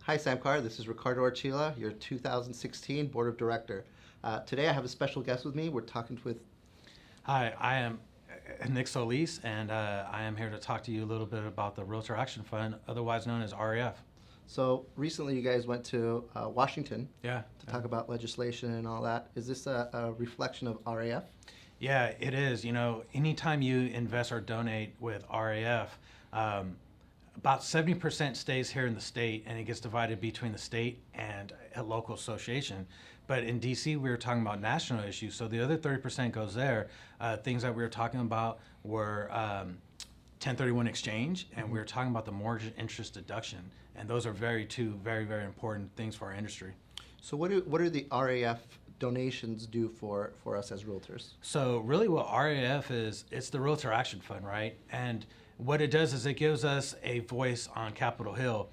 Hi, SAMCAR. This is Ricardo Archila, your 2016 Board of Director. Today I have a special guest with me. We're talking with... Hi, I am Nick Solis, and I am here to talk to you a little bit about the REALTOR Action Fund, otherwise known as REF. So recently you guys went to Washington to talk about legislation and all that. Is this a reflection of RAF? Yeah, it is. You know, anytime you invest or donate with RAF, about 70% stays here in the state, and it gets divided between the state and a local association. But in DC, we were talking about national issues, so the other 30% goes there. Things that we were talking about were 1031 exchange, and we were talking about the mortgage interest deduction, and those are two very, very important things for our industry. So what do the RAF donations do for us as realtors? So really what RAF is, it's the REALTOR Action Fund, right? And what it does is it gives us a voice on Capitol Hill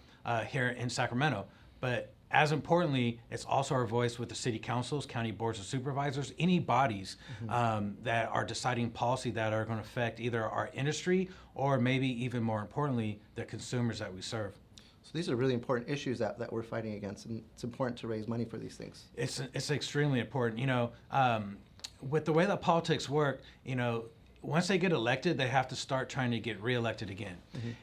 here in Sacramento. But as importantly, it's also our voice with the city councils, county boards of supervisors, any bodies that are deciding policy that are going to affect either our industry or maybe even more importantly, the consumers that we serve. So these are really important issues that we're fighting against, and it's important to raise money for these things. It's extremely important. You know, with the way that politics work, you know, once they get elected, they have to start trying to get reelected again.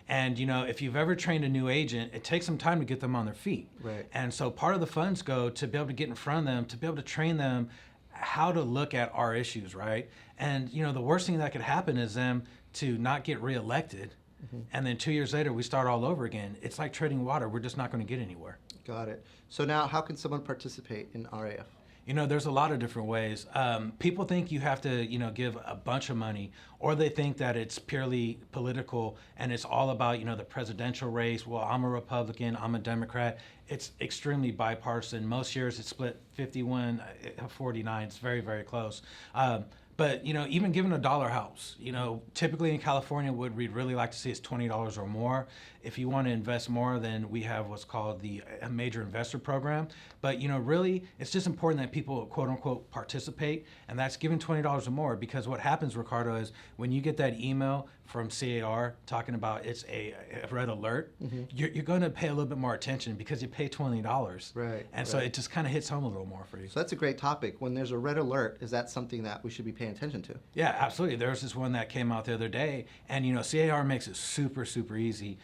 And you know, if you've ever trained a new agent, it takes some time to get them on their feet. Right. And so part of the funds go to be able to get in front of them, to be able to train them how to look at our issues, right? And you know, the worst thing that could happen is them to not get reelected, and then 2 years later we start all over again. It's like treading water. We're just not going to get anywhere. Got it. So now, how can someone participate in RAF? You know, there's a lot of different ways. People think you have to, you know, give a bunch of money, or they think that it's purely political and it's all about, you know, the presidential race. Well, I'm a Republican, I'm a Democrat. It's extremely bipartisan. Most years it's split 51-49. It's very, very close. But, you know, even giving $1 helps. You know, typically in California, what we'd really like to see is $20 or more. If you want to invest more, then we have what's called a major investor program. But, you know, really, it's just important that people, quote unquote, participate. And that's giving $20 or more, because what happens, Ricardo, is when you get that email from CAR talking about it's a red alert, you're going to pay a little bit more attention because you pay $20. Right. And so it just kind of hits home a little more for you. So that's a great topic. When there's a red alert, is that something that we should be paying attention to? Yeah, absolutely. There's this one that came out the other day, and you know, CAR makes it super, super easy.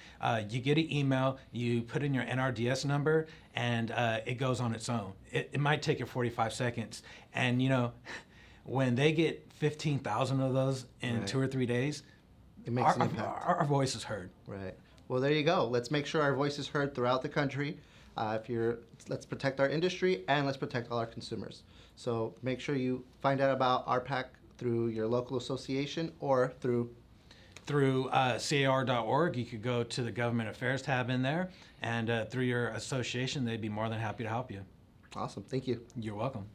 You get an email, you put in your NRDS number, and it goes on its own. It might take you 45 seconds. And you know, when they get 15,000 of those in 2 or 3 days, it makes an impact. Our voice is heard. Right. Well, there you go. Let's make sure our voice is heard throughout the country. Let's protect our industry, and let's protect all our consumers. So make sure you find out about RPAC through your local association or through CAR.org. You could go to the Government Affairs tab in there, and through your association, they'd be more than happy to help you. Awesome. Thank you. You're welcome.